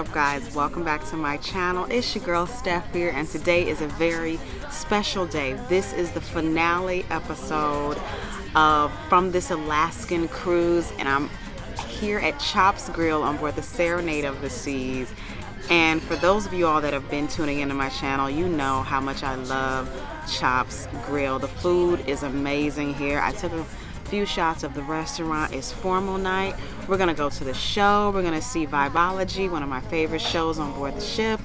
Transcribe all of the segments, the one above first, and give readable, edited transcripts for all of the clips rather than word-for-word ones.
What's up, guys? Welcome back to my channel. It's your girl Steph here, and today is a very special day. This is the finale episode from this Alaskan cruise, and I'm here at Chops Grill on board the Serenade of the Seas. And for those of you all that have been tuning into my channel, you know how much I love Chops Grill. The food is amazing here. I took a few shots of the restaurant. It's formal night. We're gonna go to the show. We're gonna see Vibology, one of my favorite shows on board the ship,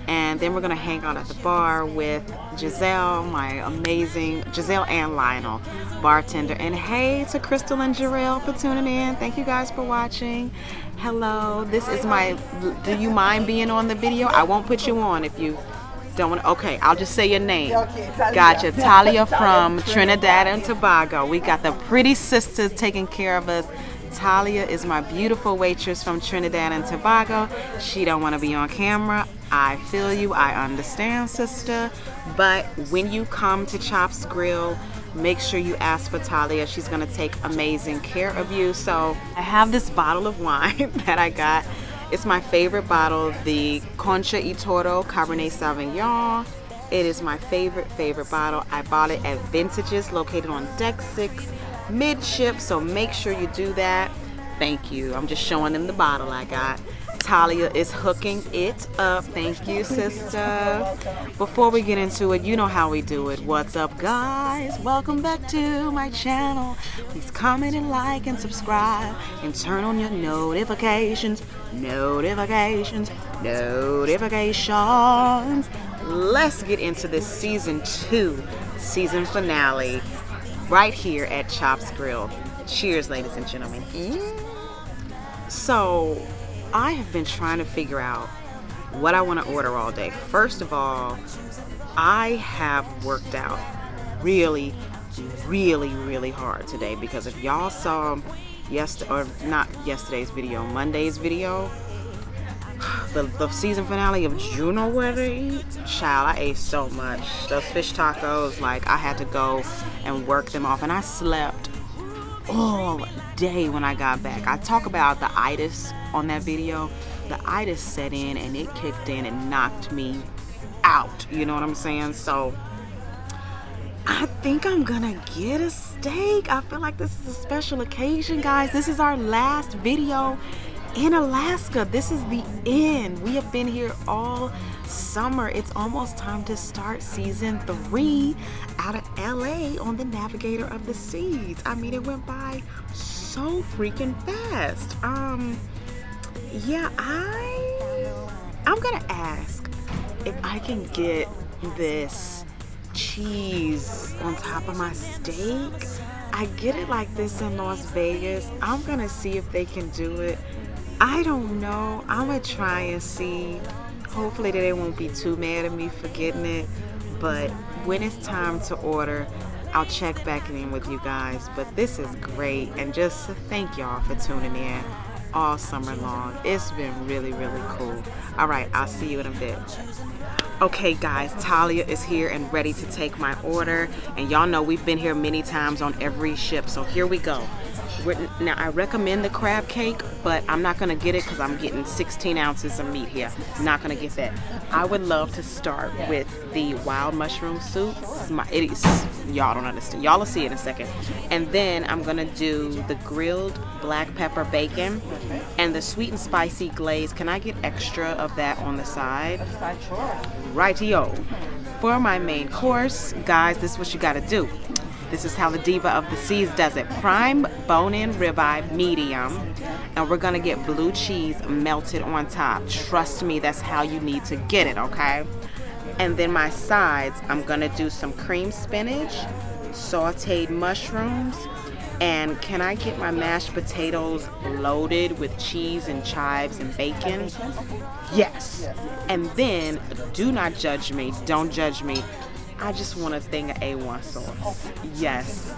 and then we're gonna hang out at the bar with Giselle, my amazing Giselle and Lionel, bartender. And hey to Crystal and Jarrell for tuning in. Thank you guys for watching. Hello, this is my, do you mind being on the video? I won't put you on if you don't want. Okay, I'll just say your name. Gotcha. Talia from Trinidad and Tobago. We got the pretty sisters taking care of us. Talia is my beautiful waitress from Trinidad and Tobago. She don't want to be on camera. I feel you. I understand, sister. But when you come to Chops Grill, make sure you ask for Talia. She's going to take amazing care of you. So I have this bottle of wine that I got. It's my favorite bottle, the Concha y Toro Cabernet Sauvignon. It is my favorite bottle. I bought it at Vintages, located on Deck 6, midship, so make sure you do that. Thank you. I'm just showing them the bottle I got. Talia is hooking it up. Thank you, sister. Before we get into it, you know how we do it. What's up, guys? Welcome back to my channel. Please comment and like and subscribe and turn on your notifications. Notifications. Let's get into this season 2 season finale right here at Chops Grill. Cheers, ladies and gentlemen. So I have been trying to figure out what I want to order all day. First of all, I have worked out really hard today, because if y'all saw Monday's video, the season finale of January, child, I ate so much. Those fish tacos, like, I had to go and work them off, and I slept all day when I got back. I talk about the itis on that video. The itis set in and it kicked in and knocked me out, you know what I'm saying? So I think I'm gonna get a steak. I feel like this is a special occasion, guys. This is our last video in Alaska. This is the end. We have been here all summer. It's almost time to start season 3 out of LA on the Navigator of the Seas. I mean, it went by so freaking fast. Yeah, I'm gonna ask if I can get this cheese on top of my steak. I get it like this in Las Vegas. I'm gonna see if they can do it. I don't know. I'm gonna try and see. Hopefully they won't be too mad at me for getting it, but when it's time to order, I'll check back in with you guys. But this is great, and just thank y'all for tuning in all summer long. It's been really cool. All right, I'll see you in a bit. Okay, guys, Talia is here and ready to take my order, and y'all know we've been here many times on every ship, so here we go. Now, I recommend the crab cake, but I'm not going to get it because I'm getting 16 ounces of meat here. I'm not going to get that. I would love to start with the wild mushroom soup. It is, y'all don't understand. Y'all will see it in a second. And then I'm going to do the grilled black pepper bacon and the sweet and spicy glaze. Can I get extra of that on the side? Righty-o. For my main course, guys, this is what you got to do. This is how the Diva of the Seas does it. Prime bone-in ribeye, medium, and we're gonna get blue cheese melted on top. Trust me, that's how you need to get it, okay? And then my sides, I'm gonna do some cream spinach, sauteed mushrooms, and can I get my mashed potatoes loaded with cheese and chives and bacon? Yes. And then, do not judge me, don't judge me. I just want a thing of A1 sauce. Yes,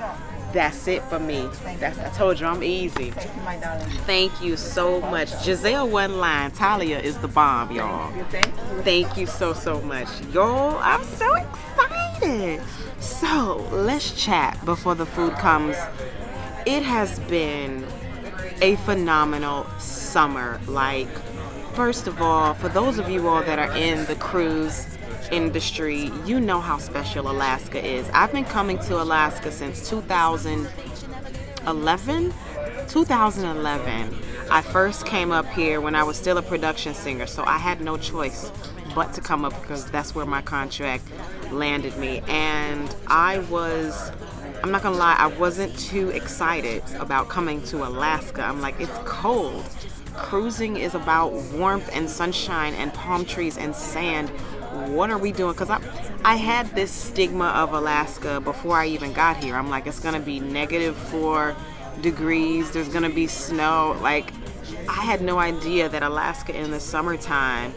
that's it for me. I told you I'm easy. Thank you so much. Giselle one line. Talia is the bomb, y'all. Thank you so much. Y'all, I'm so excited. So let's chat before the food comes. It has been a phenomenal summer. Like, First of all, for those of you all that are in the cruise industry, you know how special Alaska is. I've been coming to Alaska since 2011. 2011. I first came up here when I was still a production singer, so I had no choice but to come up because that's where my contract landed me. And I'm not gonna lie, I wasn't too excited about coming to Alaska. I'm like, it's cold. Cruising is about warmth and sunshine and palm trees and sand. What are we doing? Because I had this stigma of Alaska before I even got here. I'm like, it's gonna be -4 degrees, there's gonna be snow. Like, I had no idea that Alaska in the summertime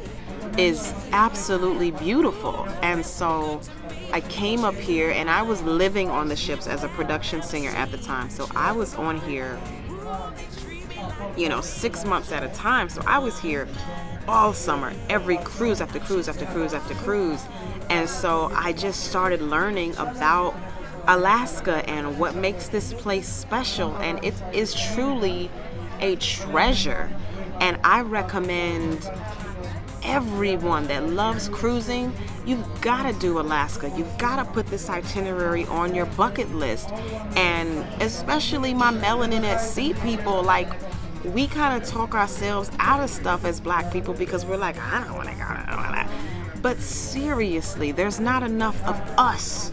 is absolutely beautiful. And so I came up here, and I was living on the ships as a production singer at the time. So I was on here, 6 months at a time. So I was here all summer, every cruise after cruise after cruise after cruise. And so I just started learning about Alaska and what makes this place special. And it is truly a treasure. And I recommend everyone that loves cruising, you've got to do Alaska. You've got to put this itinerary on your bucket list. And especially my melanin at sea people, like, we kind of talk ourselves out of stuff as black people because we're like, I don't want to go to that. But seriously, there's not enough of us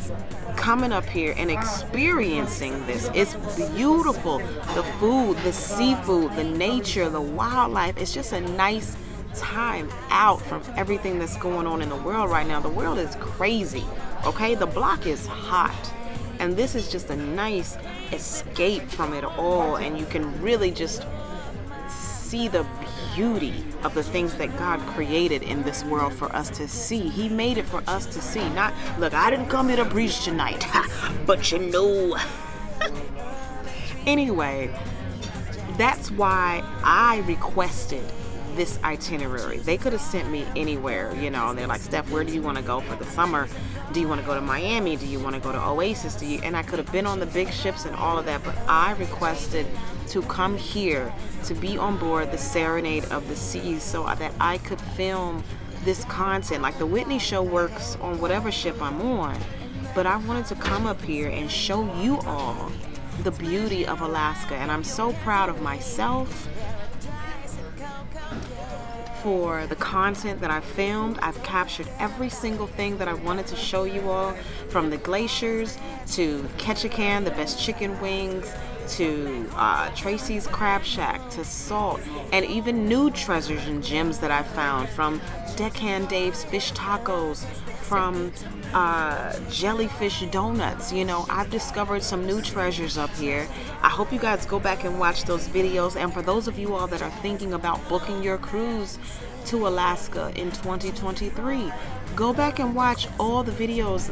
coming up here and experiencing this. It's beautiful. The food, the seafood, the nature, the wildlife. It's just a nice time out from everything that's going on in the world right now. The world is crazy, okay? The block is hot. And this is just a nice escape from it all. And you can really just see the beauty of the things that God created in this world for us to see. He made it for us to see. Not, look, I didn't come here to preach tonight, but you know. Anyway, that's why I requested this itinerary. They could have sent me anywhere, They're like, Steph, where do you want to go for the summer? Do you want to go to Miami? Do you want to go to Oasis? And I could have been on the big ships and all of that, but I requested to come here to be on board the Serenade of the Seas so that I could film this content. Like, the Whitney show works on whatever ship I'm on, but I wanted to come up here and show you all the beauty of Alaska. And I'm so proud of myself for the content that I filmed. I've captured every single thing that I wanted to show you all, from the glaciers to Ketchikan, the best chicken wings, to Tracy's Crab Shack, to Salt, and even new treasures and gems that I found, from Deckhand Dave's Fish Tacos, from Jellyfish Donuts. I've discovered some new treasures up here. I hope you guys go back and watch those videos. And for those of you all that are thinking about booking your cruise to Alaska in 2023, go back and watch all the videos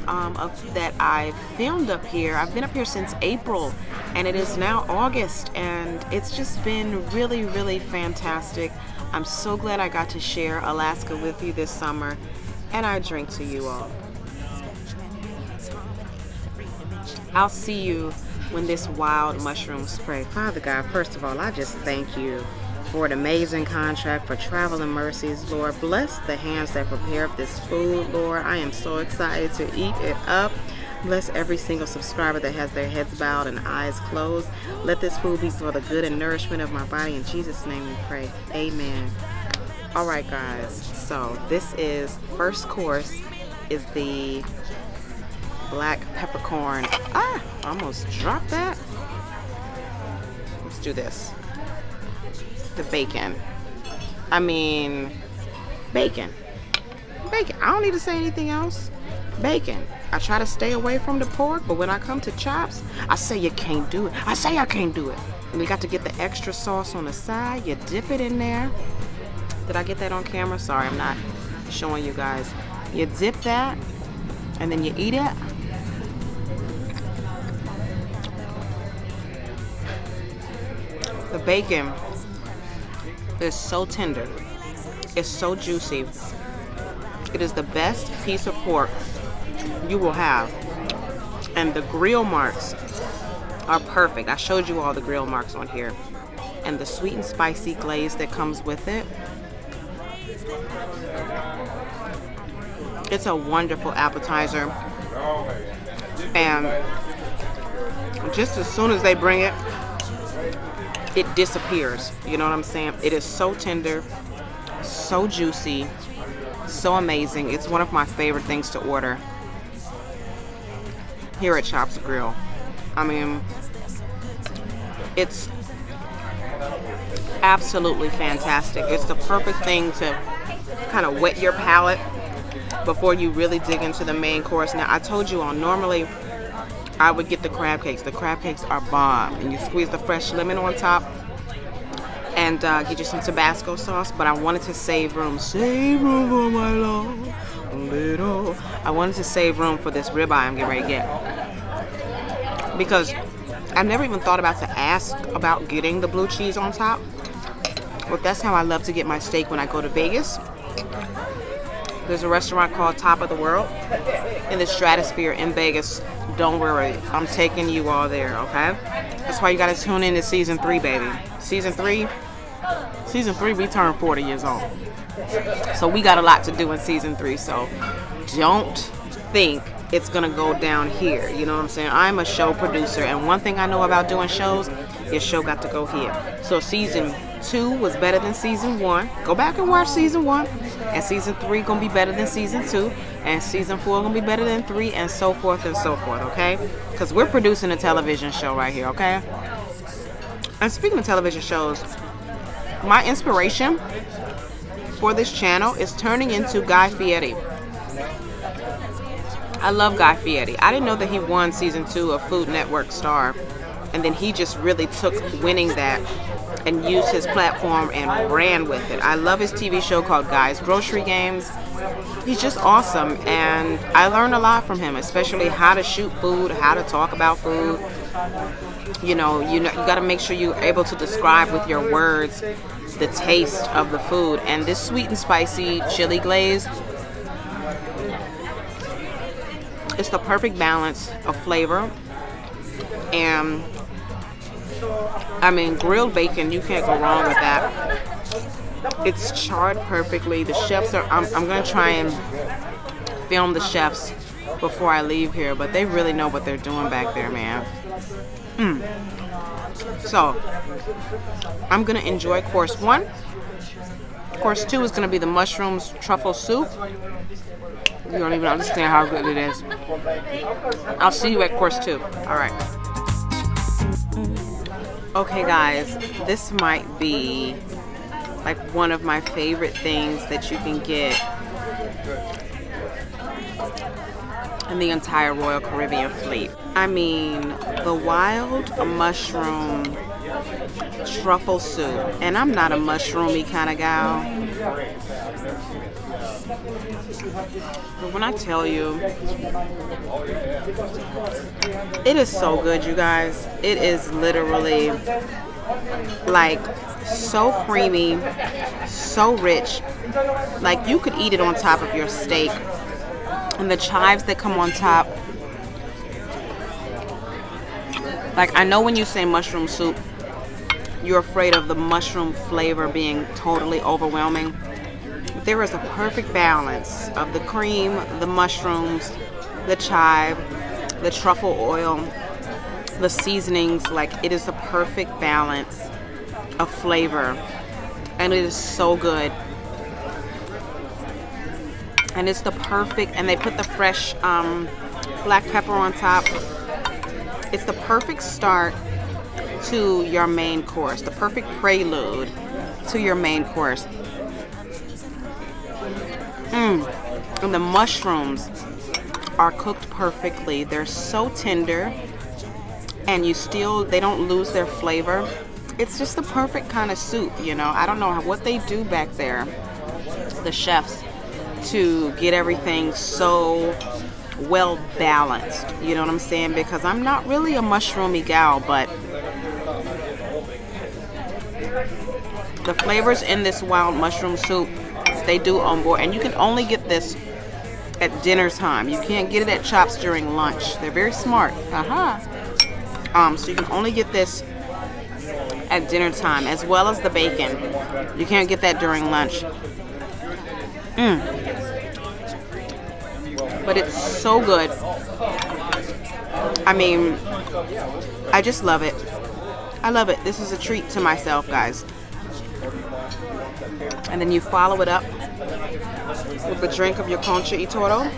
that I filmed up here. I've been up here since April, and it is now August, and it's just been really, really fantastic. I'm so glad I got to share Alaska with you this summer, and I drink to you all. I'll see you when this wild mushroom spray. Father God, first of all, I just thank you for an amazing contract, for traveling mercies, Lord. Bless the hands that prepare this food, Lord. I am so excited to eat it up. Bless every single subscriber that has their heads bowed and eyes closed. Let this food be for the good and nourishment of my body. In Jesus' name we pray. Amen. All right, guys. So this is first course, is the black peppercorn. I almost dropped that. Let's do this. The bacon. Bacon. I don't need to say anything else. Bacon. I try to stay away from the pork, but when I come to chops, I say you can't do it. I say I can't do it. And you got to get the extra sauce on the side. You dip it in there. Did I get that on camera? Sorry, I'm not showing you guys. You dip that, and then you eat it. The bacon is so tender. It's so juicy. It is the best piece of pork you will have. And the grill marks are perfect. I showed you all the grill marks on here. And the sweet and spicy glaze that comes with it. It's a wonderful appetizer. And just as soon as they bring it, it disappears. You know what I'm saying? It is so tender, so juicy, so amazing. It's one of my favorite things to order here at Chops Grill. I mean, it's absolutely fantastic. It's the perfect thing to kind of wet your palate before you really dig into the main course. Now, I told you all, normally I would get the crab cakes. The crab cakes are bomb. And you squeeze the fresh lemon on top and get you some Tabasco sauce. But I wanted to save room. Save room for my love. Little. I wanted to save room for this ribeye I'm getting ready to get. Because I never even thought about to ask about getting the blue cheese on top. But that's how I love to get my steak when I go to Vegas. There's a restaurant called Top of the World in the Stratosphere in Vegas. Don't worry, I'm taking you all there, okay? That's why you gotta tune in to season 3, baby. Season 3, we turned 40 years old. So we got a lot to do in season 3, so don't think it's gonna go down here. You know what I'm saying? I'm a show producer, and one thing I know about doing shows, your show got to go here. So season 2 was better than season 1. Go back and watch season 1. And season 3 gonna be better than season 2. And season 4 gonna be better than 3, and so forth, okay? Because we're producing a television show right here, okay? And speaking of television shows, my inspiration for this channel is turning into Guy Fieri. I love Guy Fieri. I didn't know that he won season 2 of Food Network Star. And then he just really took winning that and used his platform and ran with it. I love his TV show called Guy's Grocery Games. He's just awesome, and I learned a lot from him, especially how to shoot food, how to talk about food. You got to make sure you're able to describe with your words the taste of the food. And this sweet and spicy chili glaze, it's the perfect balance of flavor. And I mean, grilled bacon, you can't go wrong with that. It's charred perfectly. The chefs are, I'm going to try and film the chefs before I leave here, but they really know what they're doing back there, man. So, I'm going to enjoy course 1. Course 2 is going to be the mushrooms truffle soup. You don't even understand how good it is. I'll see you at course 2. All right. Okay, guys, this might be like one of my favorite things that you can get in the entire Royal Caribbean fleet. I mean, the wild mushroom truffle soup. And I'm not a mushroomy kind of gal. But when I tell you, it is so good, you guys. It is literally like so creamy, so rich. Like you could eat it on top of your steak. And the chives that come on top. Like, I know when you say mushroom soup, you're afraid of the mushroom flavor being totally overwhelming. But there is a perfect balance of the cream, the mushrooms, the chive, the truffle oil, the seasonings. Like, it is the perfect balance of flavor. And it is so good. And it's the perfect, and they put the fresh black pepper on top. It's the perfect start to your main course, the perfect prelude to your main course. And the mushrooms are cooked perfectly. They're so tender, and they don't lose their flavor. It's just the perfect kind of soup, you know. I don't know what they do back there, the chefs, to get everything so well balanced, you know what I'm saying? Because I'm not really a mushroomy gal, but the flavors in this wild mushroom soup, they do on board. And you can only get this at dinner time. You can't get it at Chops during lunch. They're very smart. So you can only get this at dinner time, as well as the bacon. You can't get that during lunch. But it's so good. I mean, I just love it. I love it. This is a treat to myself, guys. And then you follow it up with a drink of your concha y toro.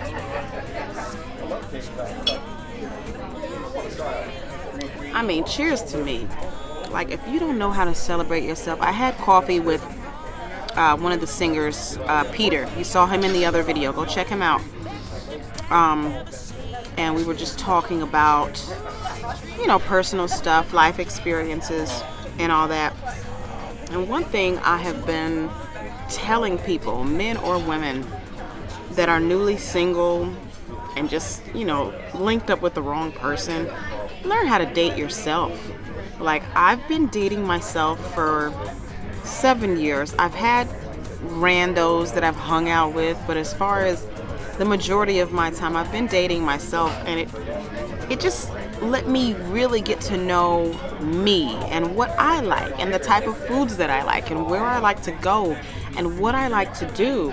I mean, cheers to me. Like, if you don't know how to celebrate yourself, I had coffee with one of the singers, Peter. You saw him in the other video. Go check him out. And we were just talking about, you know, personal stuff, life experiences, and all that. And one thing I have been telling people, men or women, that are newly single and just, you know, linked up with the wrong person, learn how to date yourself. Like, I've been dating myself for 7 years. I've had randos that I've hung out with, but as far as the majority of my time, I've been dating myself, and it just let me really get to know me and what I like and the type of foods that I like and where I like to go and what I like to do.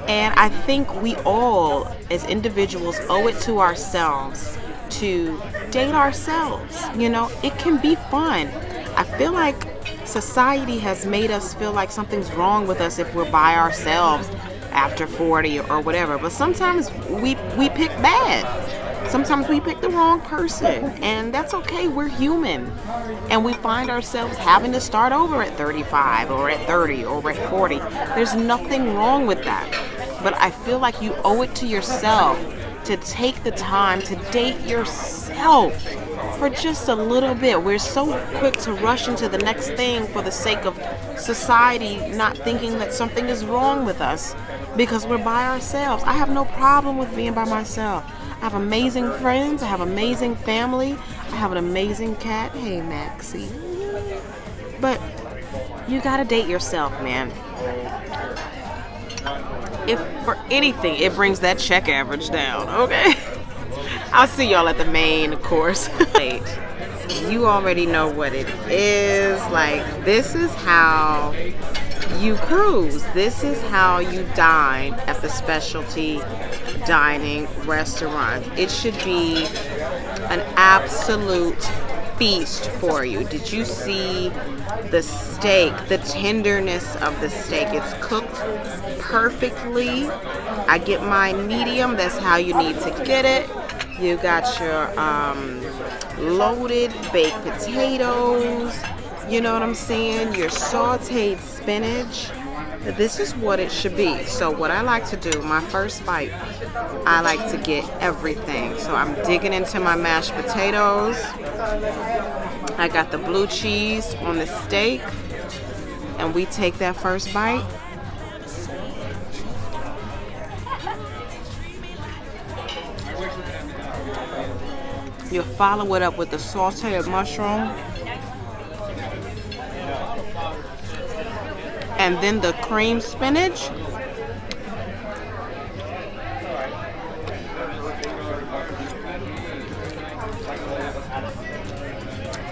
And I think we all, as individuals, owe it to ourselves to date ourselves. You know, it can be fun. I feel like society has made us feel like something's wrong with us if we're by ourselves after 40 or whatever. But sometimes we pick bad. Sometimes we pick the wrong person, and that's okay. We're human, and we find ourselves having to start over at 35 or at 30 or at 40. There's nothing wrong with that, but I feel like you owe it to yourself to take the time to date yourself for just a little bit. We're so quick to rush into the next thing for the sake of society not thinking that something is wrong with us because we're by ourselves. I have no problem with being by myself. I have amazing friends. I have amazing family. I have an amazing cat. Hey, Maxie. But you gotta date yourself, man. If for anything, it brings that check average down, okay? I'll see y'all at the main course. You already know what it is. Like, this is how you cruise. This is how you dine at the specialty dining restaurant. It should be an absolute feast for you. Did you see the steak, the tenderness of the steak? It's cooked perfectly. I get mine medium. That's how you need to get it. You got your loaded baked potatoes. You know what I'm saying? Your sauteed spinach. This is what it should be. So what I like to do, my first bite, I like to get everything. So I'm digging into my mashed potatoes. I got the blue cheese on the steak. And we take that first bite. You follow it up with the sauteed mushroom. And then the cream spinach.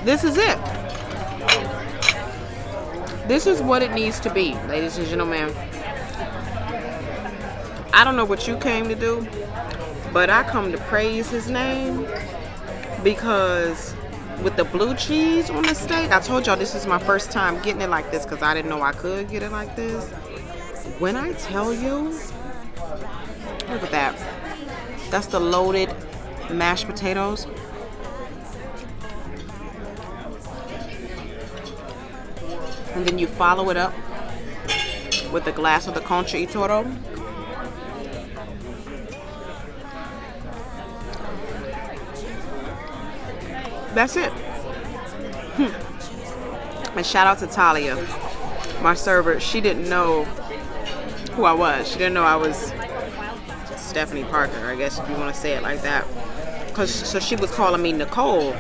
This is it. This is what it needs to be, ladies and gentlemen. I don't know what you came to do, but I come to praise his name because with the blue cheese on the steak, I told y'all this is my first time getting it like this because I didn't know I could get it like this. When I tell you, look at that. That's the loaded mashed potatoes. And then you follow it up with a glass of the concha y toro. That's it. And shout out to Talia, my server. She didn't know who I was. She didn't know I was Stephanie Parker, I guess if you want to say it like that. So she was calling me Nicole,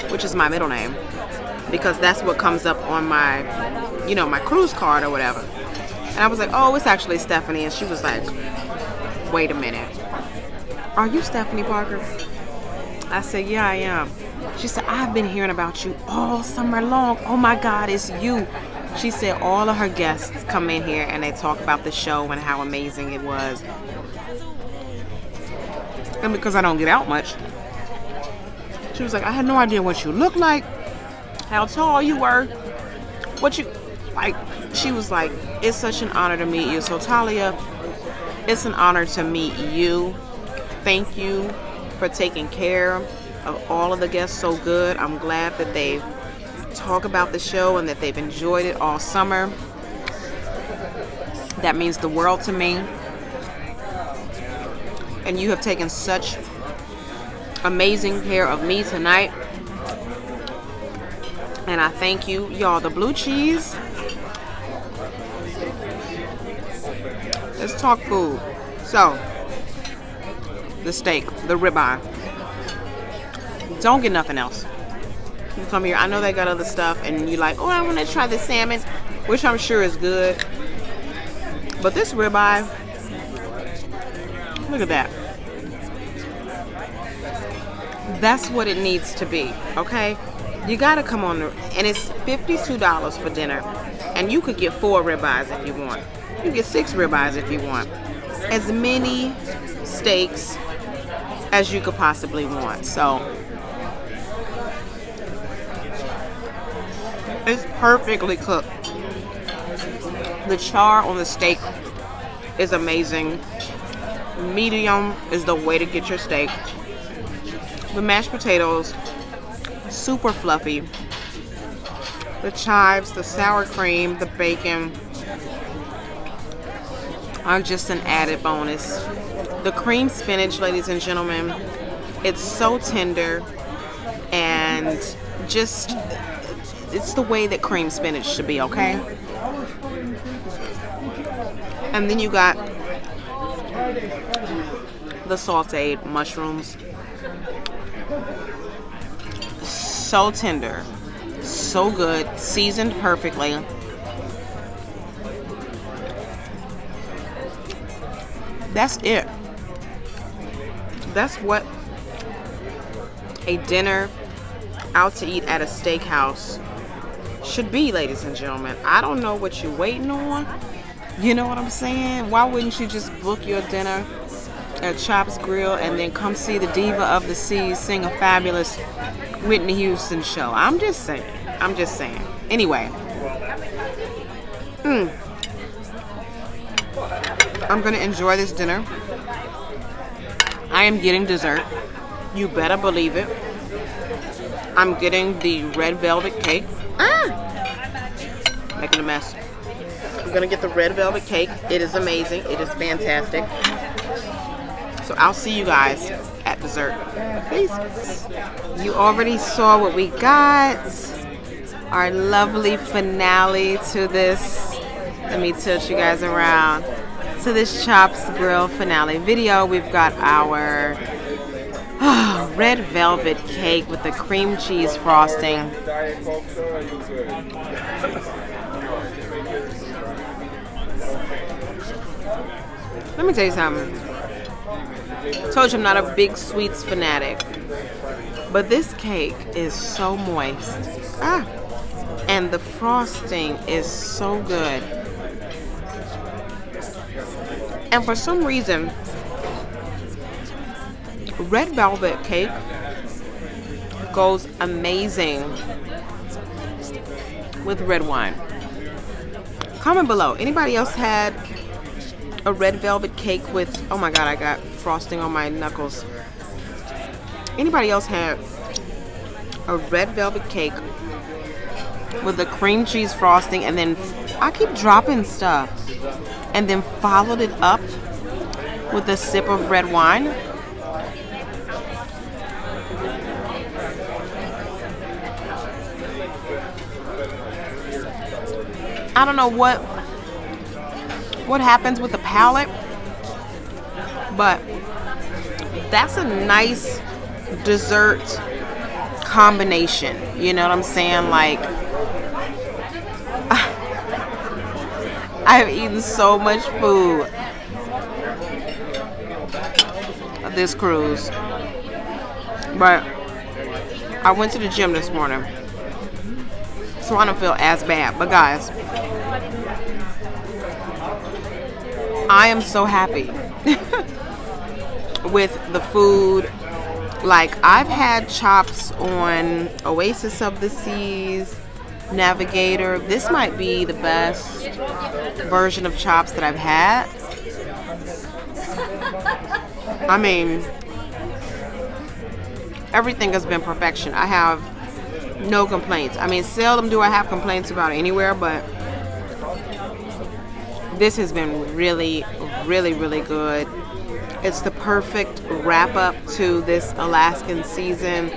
which is my middle name, because that's what comes up on my, you know, my cruise card or whatever. And I was like, oh, it's actually Stephanie. And she was like, wait a minute. Are you Stephanie Parker? I said, yeah, I am. She said, I've been hearing about you all summer long. Oh my God, it's you. She said all of her guests come in here and they talk about the show and how amazing it was. And because I don't get out much, she was like, I had no idea what you looked like, how tall you were, what you like. She was like, it's such an honor to meet you. So Talia, it's an honor to meet you. Thank you for taking care of all of the guests so good. I'm glad that they talk about the show and that they've enjoyed it all summer. That means the world to me. And you have taken such amazing care of me tonight. And I thank you. Y'all, the blue cheese. Let's talk food. So, the steak, the ribeye. Don't get nothing else. You come here, I know they got other stuff, and you're like, oh, I want to try the salmon, which I'm sure is good. But this ribeye, look at that. That's what it needs to be, okay? You gotta come on, and it's $52 for dinner, and you could get 4 ribeyes if you want. You get 6 ribeyes if you want. As many steaks as you could possibly want. So it's perfectly cooked. The char on the steak is amazing. Medium is the way to get your steak. The mashed potatoes, super fluffy. The chives, the sour cream, the bacon are just an added bonus. The cream spinach, ladies and gentlemen, it's so tender, and just, it's the way that cream spinach should be, okay? And then you got the sauteed mushrooms. So tender, so good, seasoned perfectly. That's it. That's what a dinner out to eat at a steakhouse should be, ladies and gentlemen. I don't know what you're waiting on. You know what I'm saying? Why wouldn't you just book your dinner at Chops Grille and then come see the Diva of the Seas sing a fabulous Whitney Houston show? I'm just saying. I'm just saying. Anyway. I'm going to enjoy this dinner. I am getting dessert. You better believe it. I'm getting the red velvet cake. Making a mess. I'm going to get the red velvet cake. It is amazing. It is fantastic. So I'll see you guys at dessert. Peace. You already saw what we got. Our lovely finale to this. Let me tilt you guys around. To this Chops Grille finale video. We've got our red velvet cake with the cream cheese frosting. Let me tell you something. I told you I'm not a big sweets fanatic, but this cake is so moist. And the frosting is so good. And for some reason, red velvet cake goes amazing with red wine. Comment below. Anybody else had a red velvet cake with, oh my god, I got frosting on my knuckles. Anybody else had a red velvet cake with the cream cheese frosting, and then I keep dropping stuff, and then followed it up with a sip of red wine? I don't know what happens with the palate, but that's a nice dessert combination. You know what I'm saying? Like, I have eaten so much food this cruise, but I went to the gym this morning so I don't feel as bad. But guys, I am so happy with the food. Like, I've had chops on Oasis of the Seas, Navigator. This might be the best version of chops that I've had. I mean, everything has been perfection. I have no complaints. I mean, seldom do I have complaints about anywhere, but this has been really, really, really good. It's the perfect wrap up to this Alaskan season.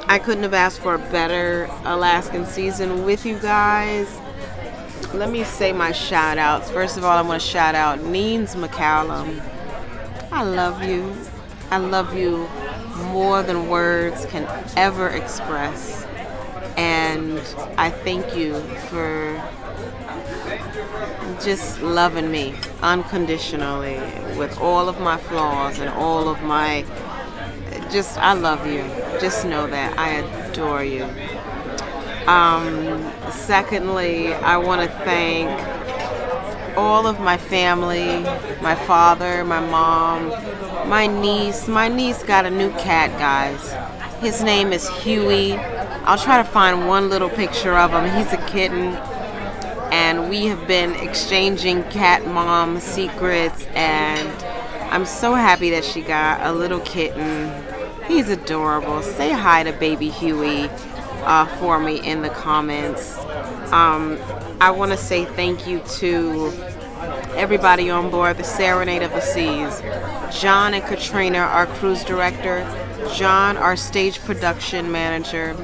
I couldn't have asked for a better Alaskan season with you guys. Let me say my shout outs. First of all, I want to shout out Neens McCallum. I love you. I love you more than words can ever express. And I thank you for just loving me unconditionally with all of my flaws and all of my I love you. Just know that I adore you. Secondly, I want to thank all of my family, my father, my mom, my niece. My niece got a new cat, guys. His name is Huey. I'll try to find one little picture of him. He's a kitten. And we have been exchanging cat mom secrets, and I'm so happy that she got a little kitten. He's adorable. Say hi to baby Huey for me in the comments. I want to say thank you to everybody on board the Serenade of the Seas. John and Katrina, our cruise director. John, our stage production manager.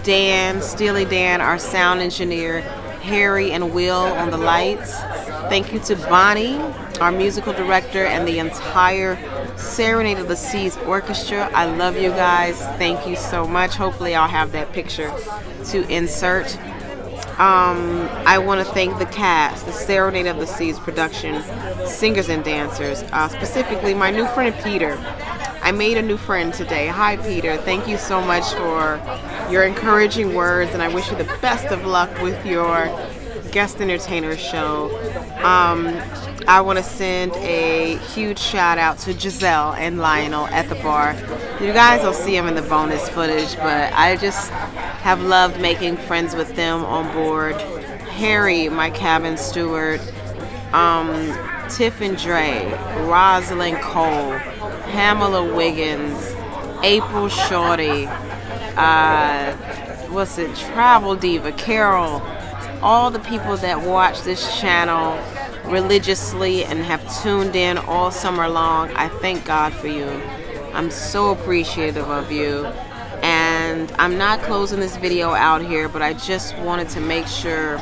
Dan, Steely Dan, our sound engineer, Harry and Will on the lights. Thank you to Bonnie, our musical director, and the entire Serenade of the Seas Orchestra. I love you guys. Thank you so much. Hopefully I'll have that picture to insert. I want to thank the cast, the Serenade of the Seas production, singers and dancers, specifically my new friend Peter. I made a new friend today. Hi, Peter. Thank you so much for your encouraging words, and I wish you the best of luck with your guest entertainer show. I want to send a huge shout out to Giselle and Lionel at the bar. You guys will see them in the bonus footage, but I just have loved making friends with them on board. Harry, my cabin steward, Tiff and Dre, Rosalind Cole, Pamela Wiggins, April Shorty, Travel Diva, Carol, all the people that watch this channel religiously and have tuned in all summer long. I thank God for you. I'm so appreciative of you. And I'm not closing this video out here, but I just wanted to make sure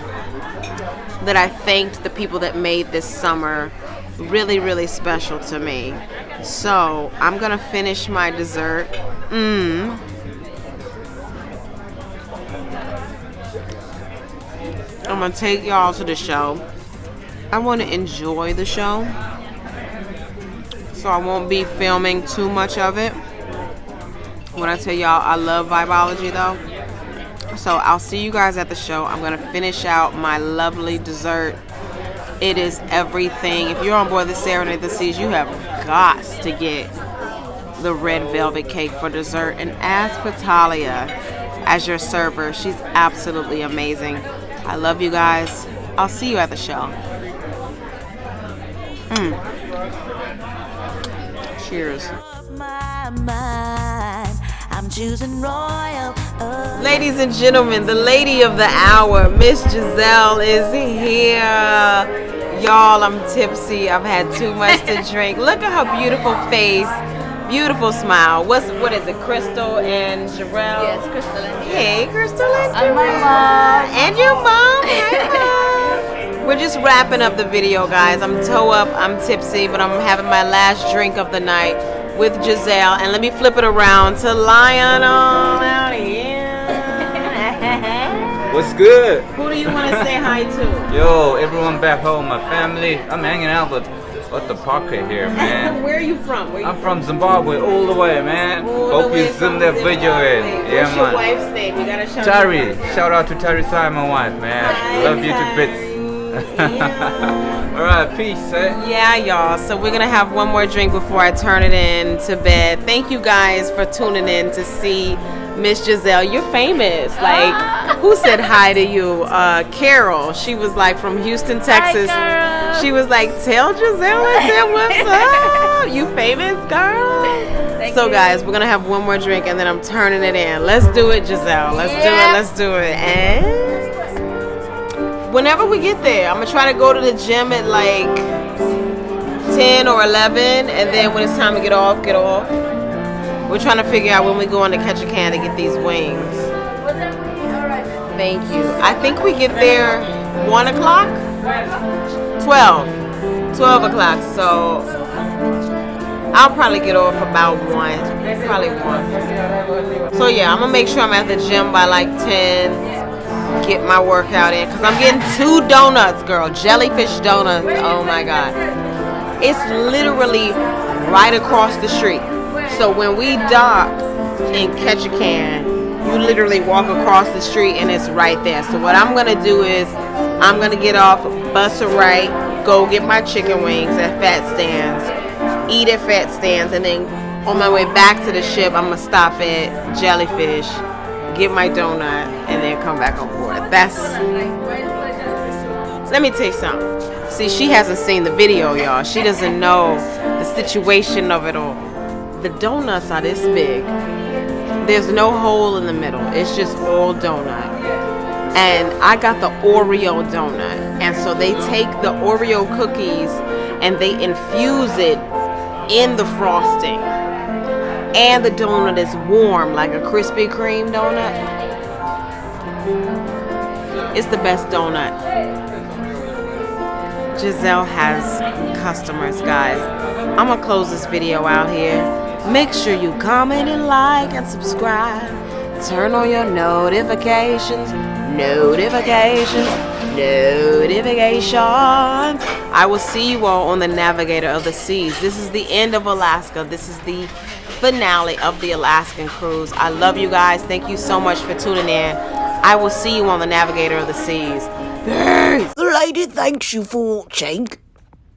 that I thanked the people that made this summer really, really special to me. So I'm gonna finish my dessert. I'm gonna take y'all to the show. I want to enjoy the show, so I won't be filming too much of it. When I tell y'all I love Vibology though. So I'll see you guys at the show. I'm gonna finish out my lovely dessert. It is everything. If you're on board the Serenade of the Seas, you have got to get the red velvet cake for dessert. And ask for Talia as your server. She's absolutely amazing. I love you guys. I'll see you at the show. Cheers. Ladies and gentlemen, the lady of the hour, Miss Giselle, is here. Y'all, I'm tipsy. I've had too much to drink. Look at her beautiful face. Beautiful smile. What is it? Crystal and Jarrell? Yes, Crystal and Jarrell. Hey, Crystal and Jarrell. And my mom. And your mom. Hi, Mom. We're just wrapping up the video, guys. I'm toe up. I'm tipsy, but I'm having my last drink of the night with Giselle. And let me flip it around to Lionel out here. What's good? Who do you want to say hi to? Yo, everyone back home, my family. I'm hanging out with What the pocket here, man? Where are you from? I'm from Zimbabwe, all the way, man. Hope you zoom that video in. Yeah, What's your man. wife's name? You gotta shout Tari, shout out to Tari Simon, wife, man. Hi, Love you to bits. All right, peace, eh? Yeah, y'all. So we're gonna have one more drink before I turn it in to bed. Thank you guys for tuning in to see Miss Giselle. You're famous. Like, who said hi to you? Carol. She was like from Houston, Texas. Hi, she was like, tell Giselle I said what's up. You famous, girl. So guys, we're gonna have one more drink and then I'm turning it in. Let's do it, Giselle. Let's do it. Let's do it. And whenever we get there, I'm gonna try to go to the gym at like 10 or 11, and then when it's time to get off, get off. We're trying to figure out when we go on to Catch a Can to get these wings. Thank you. I think we get there 1 o'clock? 12 o'clock, so I'll probably get off about 1, probably 1. So yeah, I'm gonna make sure I'm at the gym by like 10, get my workout in, because I'm getting 2 donuts, girl, jellyfish donuts. Oh my God. It's literally right across the street. So when we dock in Ketchikan, you literally walk across the street and it's right there. So what I'm gonna do is I'm gonna get off, bust a right, go get my chicken wings at Fat Stands, eat at Fat Stands, and then on my way back to the ship, I'm gonna stop at Jellyfish, get my donut, and then come back on board. Let me tell you something. See, she hasn't seen the video, y'all. She doesn't know the situation of it all. The donuts are this big. There's no hole in the middle. It's just all donut. And I got the Oreo donut. And so they take the Oreo cookies and they infuse it in the frosting. And the donut is warm, like a Krispy Kreme donut. It's the best donut. Giselle has customers, guys. I'm gonna close this video out here. Make sure you comment and like and subscribe. Turn on your notifications. I will see you all on the Navigator of the Seas. This is the end of Alaska. This is the finale of the Alaskan cruise. I love you guys. Thank you so much for tuning in. I will see you on the Navigator of the Seas. Peace. The lady thanks you for watching.